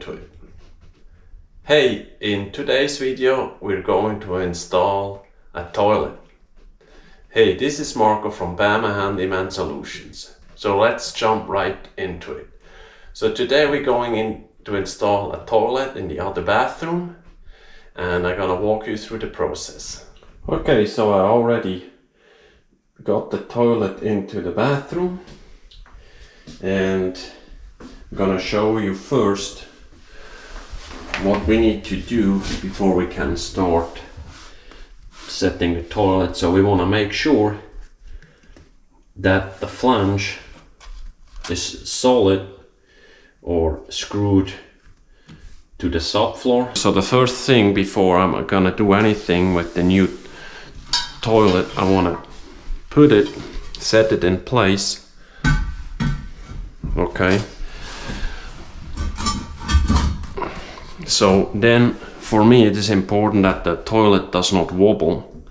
to it. Hey, in today's video we're going to install a toilet. Hey, this is Marco from Bama Handyman Solutions. So let's jump right into it. So today we're going in to install a toilet in the other bathroom, and I'm gonna walk you through the process. Okay, so I already got the toilet into the bathroom, and I'm gonna show you first what we need to do before we can start setting the toilet. So we want to make sure that the flange is solid or screwed to the subfloor. So the first thing before I'm gonna do anything with the new toilet, I want to set it in place. Okay. So then for me it is important that the toilet does not wobble.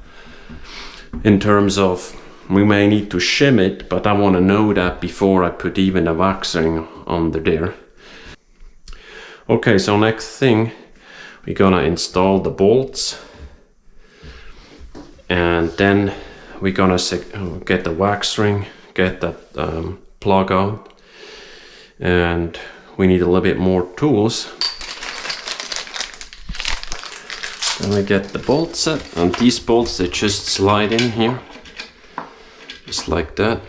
In terms of, we may need to shim it, but I want to know that before I put even a wax ring under there. Okay, so next thing, we're gonna install the bolts, and then we're gonna get the wax ring, get that plug out, and we need a little bit more tools. Then we get the bolt set, and these bolts, they just slide in here, just like that.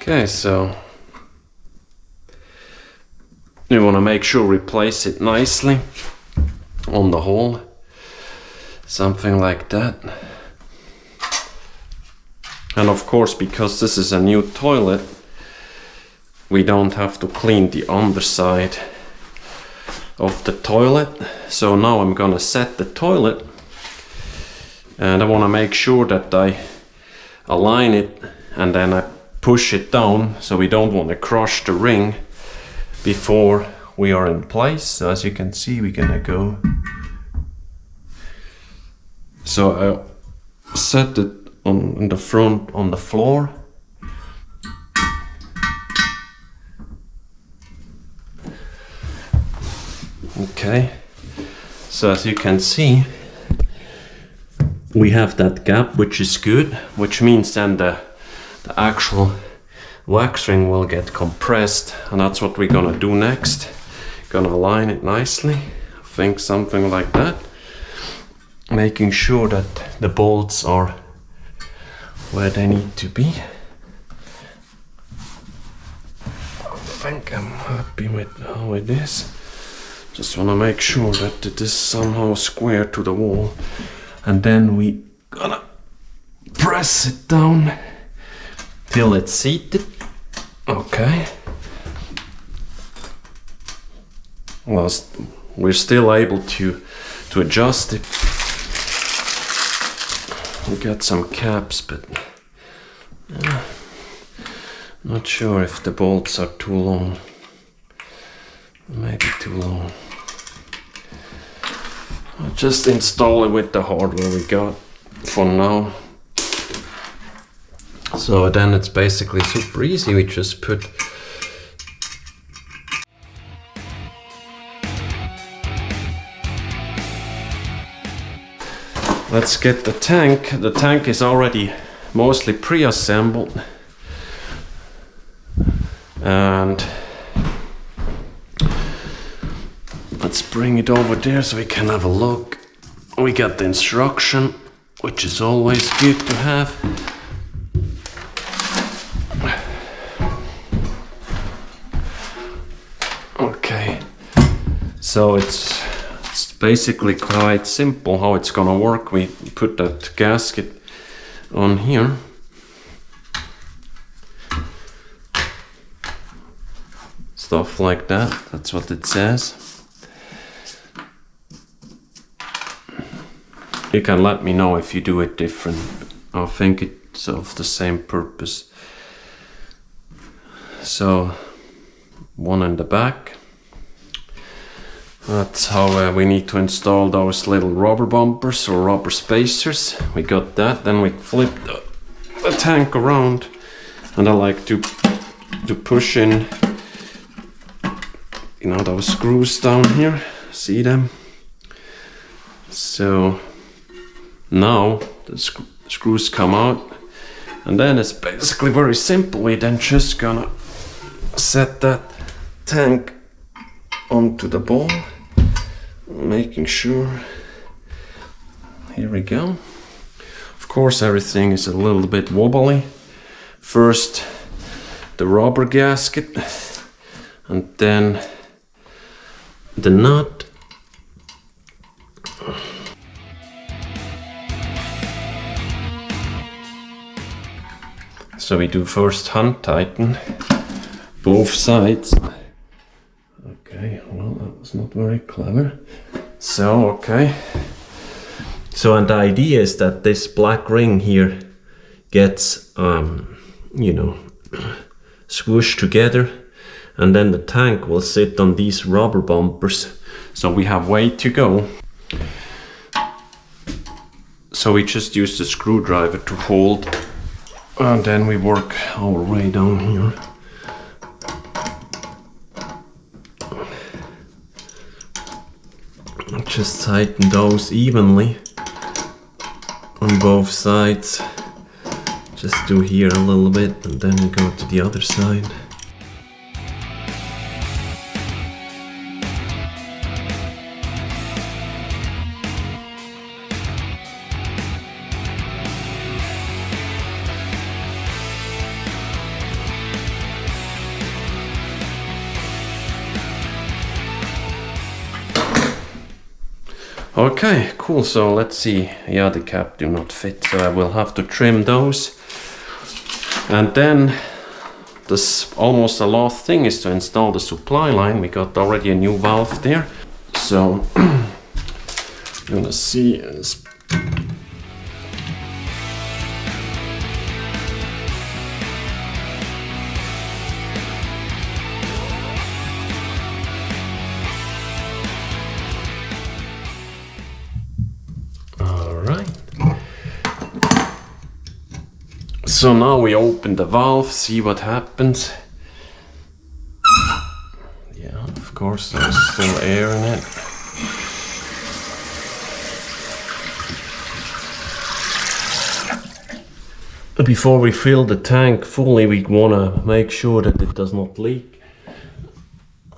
Okay, so you want to make sure we place it nicely on the hole, something like that. And of course, because this is a new toilet, we don't have to clean the underside of the toilet. So now I'm gonna set the toilet, and I want to make sure that I align it, and then I push it down, so we don't want to crush the ring before we are in place. So as you can see, we're gonna go. So I set it in the front on the floor. Okay, so as you can see, we have that gap, which is good, which means then the actual wax ring will get compressed, and that's what we're gonna do next. Gonna align it nicely, I think something like that, making sure that the bolts are where they need to be. I think I'm happy with how it is. Just want to make sure that it is somehow square to the wall, and then we gonna press it down till it's seated. Okay. Well, we're still able to adjust it. We got some caps, but not sure if the bolts are too long. Maybe too long. I'll just install it with the hardware we got for now. So then it's basically super easy. We just put let's get the tank. The tank is already mostly pre-assembled, and let's bring it over there so we can have a look. We got the instruction, which is always good to have. Okay, so it's basically quite simple how it's gonna work. We put that gasket on here, stuff like that. That's what it says. You can let me know if you do it different. I think it serves the same purpose. So one in the back. That's how we need to install those little rubber bumpers or rubber spacers. We got that. Then we flip the tank around, and I like to push in, you know, those screws down here. See them? So now the screws come out, and then it's basically very simple. We then just gonna set that tank onto the ball, making sure. Here we go. Of course, everything is a little bit wobbly. First the rubber gasket, and then the nut. So we do first hand tighten both sides. Okay, well, that was not very clever. So, okay. So, and the idea is that this black ring here gets, you know, squished together, and then the tank will sit on these rubber bumpers. So we have way to go. So we just use the screwdriver to hold, and then we work our way down here. Just tighten those evenly on both sides. Just do here a little bit, and then we go to the other side. Okay, cool. So let's see. Yeah, the cap do not fit, so I will have to trim those. And then this almost the last thing is to install the supply line. We got already a new valve there. So you're gonna see so now we open the valve, see what happens. Yeah, of course there's still air in it. Before we fill the tank fully, we want to make sure that it does not leak.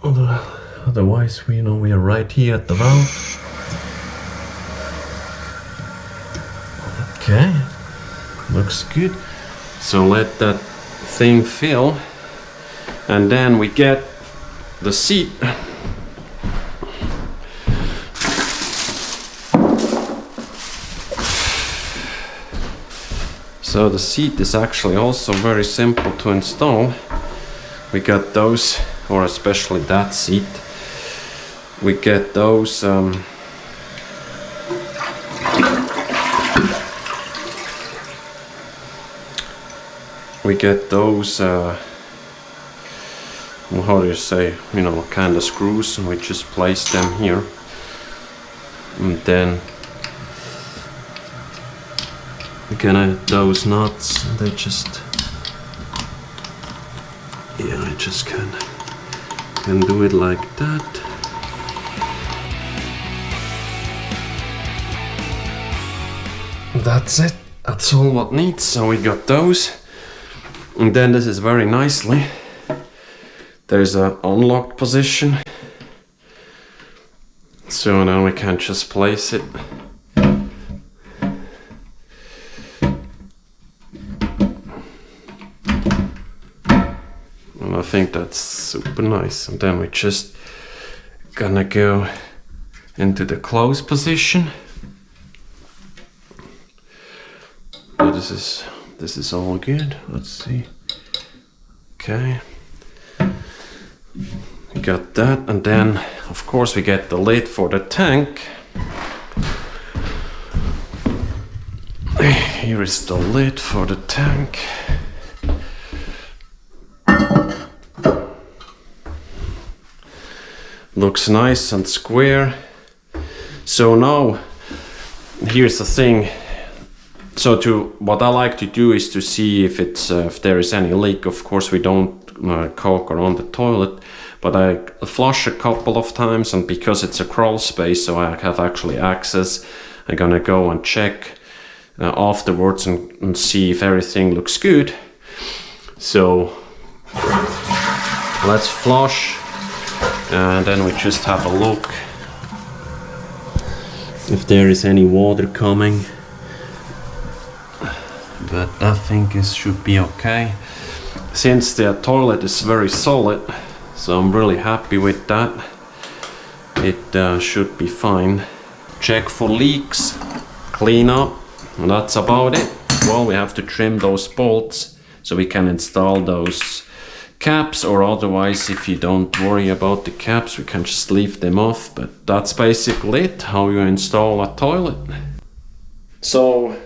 Otherwise, we know we are right here at the valve. Okay, looks good. So let that thing fill, and then we get the seat. So the seat is actually also very simple to install. We got those, or especially that seat. We get those how do you say, you know, kind of screws, and we just place them here, and then we can add those nuts. They just, yeah, I just can do it like that. That's it. That's all what needs. So we got those. And then this is very nicely. There's an unlocked position. So now we can just place it. And I think that's super nice. And then we just gonna go into the close position. But this is all good. Let's see. Okay. We got that, and then of course we get the lid for the tank. here is the lid for the tank. Looks nice and square. So now, here's the thing. So what I like to do is to see if there is any leak. Of course, we don't caulk around the toilet, but I flush a couple of times, and because it's a crawl space, so I have actually access, I'm gonna go and check afterwards and see if everything looks good. So let's flush, and then we just have a look if there is any water coming. But I think it should be okay. Since the toilet is very solid, so I'm really happy with that. It should be fine. Check for leaks, clean up, and that's about it. Well, we have to trim those bolts so we can install those caps, or otherwise, if you don't worry about the caps, we can just leave them off. But that's basically it, how you install a toilet. So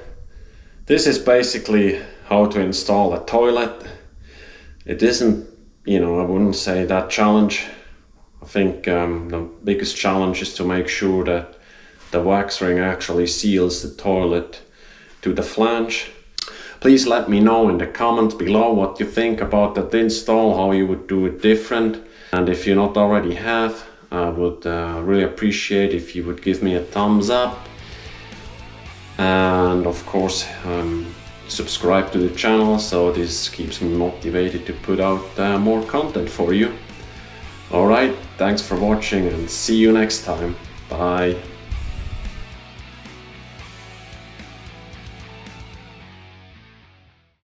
this is basically how to install a toilet. It isn't, I wouldn't say that challenge. I think the biggest challenge is to make sure that the wax ring actually seals the toilet to the flange. Please let me know in the comments below what you think about that install, how you would do it different. And if you not already have, I would really appreciate if you would give me a thumbs up. And of course, subscribe to the channel, so this keeps me motivated to put out more content for you. Alright, thanks for watching and see you next time. Bye.